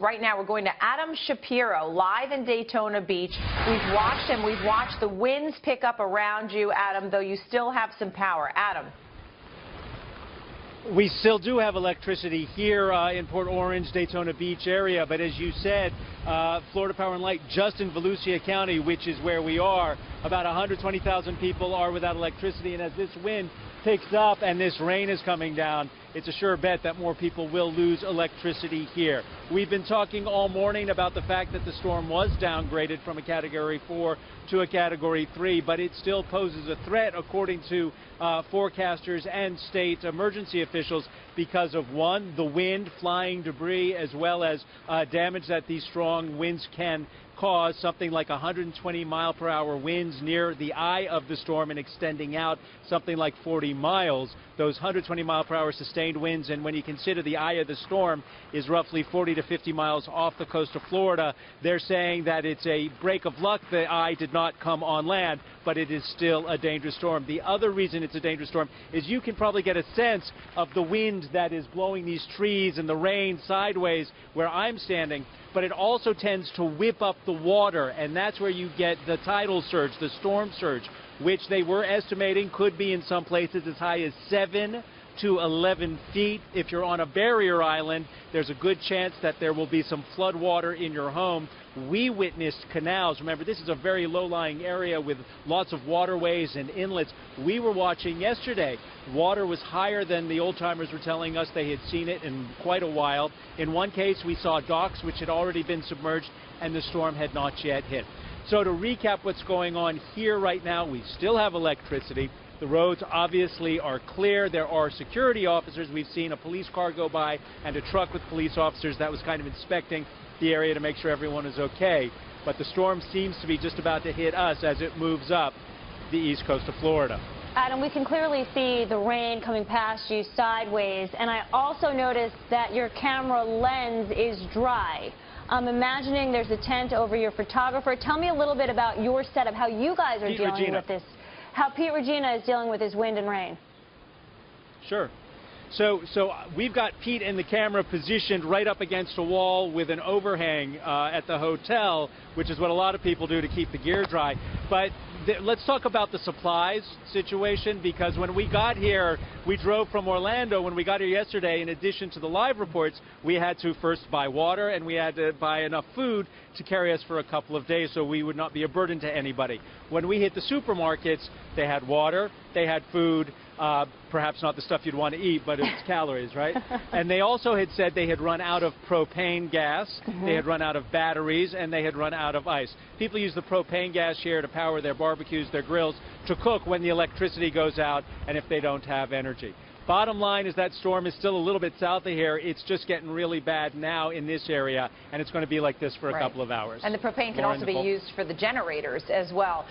Right now, we're going to Adam Shapiro, live in Daytona Beach. We've watched him. We've watched the winds pick up around you, Adam, though you still have some power. Adam. We still do have electricity here in Port Orange, Daytona Beach area, but as you said, Florida Power and Light just in Volusia County, which is where we are, about 120,000 people are without electricity, and as this wind picks up and this rain is coming down, it's a sure bet that more people will lose electricity here. We've been talking all morning about the fact that the storm was downgraded from a Category 4 to a Category 3, but it still poses a threat, according to forecasters and state emergency officials, because of, one, the wind, flying debris, as well as damage that these strong winds can cause, something like 120-mile-per-hour winds near the eye of the storm and extending out something like 40 miles. Those 120-mile-per-hour sustained winds, and when you consider the eye of the storm is roughly 40 to 50 miles off the coast of Florida, they're saying that it's a break of luck the eye did not come on land, but it is still a dangerous storm. The other reason it's a dangerous storm is you can probably get a sense of the wind that is blowing these trees and the rain sideways where I'm standing, but it also tends to whip up the water, and that's where you get the tidal surge, the storm surge, which they were estimating could be in some places as high as 7 to 11 feet. If you're on a barrier island, there's a good chance that there will be some flood water in your home. We witnessed canals. Remember, this is a very low-lying area with lots of waterways and inlets. We were watching yesterday. Water was higher than the old-timers were telling us they had seen it in quite a while. In one case, we saw docks which had already been submerged, and the storm had not yet hit. So to recap what's going on here right now, we still have electricity. The roads obviously are clear. There are security officers. We've seen a police car go by and a truck with police officers that was kind of inspecting the area to make sure everyone is okay. But the storm seems to be just about to hit us as it moves up the east coast of Florida. Adam, we can clearly see the rain coming past you sideways, and I also noticed that your camera lens is dry. I'm imagining there's a tent over your photographer. Tell me a little bit about your setup, how you guys are dealing with this, how Pete Regina is dealing with his wind and rain. Sure. So we've got Pete and the camera positioned right up against a wall with an overhang at the hotel, which is what a lot of people do to keep the gear dry. But let's talk about the supplies situation, because when we got here, we drove from Orlando. When we got here yesterday, in addition to the live reports, we had to first buy water and we had to buy enough food to carry us for a couple of days so we would not be a burden to anybody. When we hit the supermarkets, they had water, they had food, perhaps not the stuff you'd want to eat, but it's calories, right? And they also had said they had run out of propane gas, they had run out of batteries, and they had run out of ice. People use the propane gas here to power their barbecues, their grills, to cook when the electricity goes out and if they don't have energy. Bottom line is that storm is still a little bit south of here. It's just getting really bad now in this area, and it's going to be like this for a couple of hours. And the propane can also be used for the generators as well.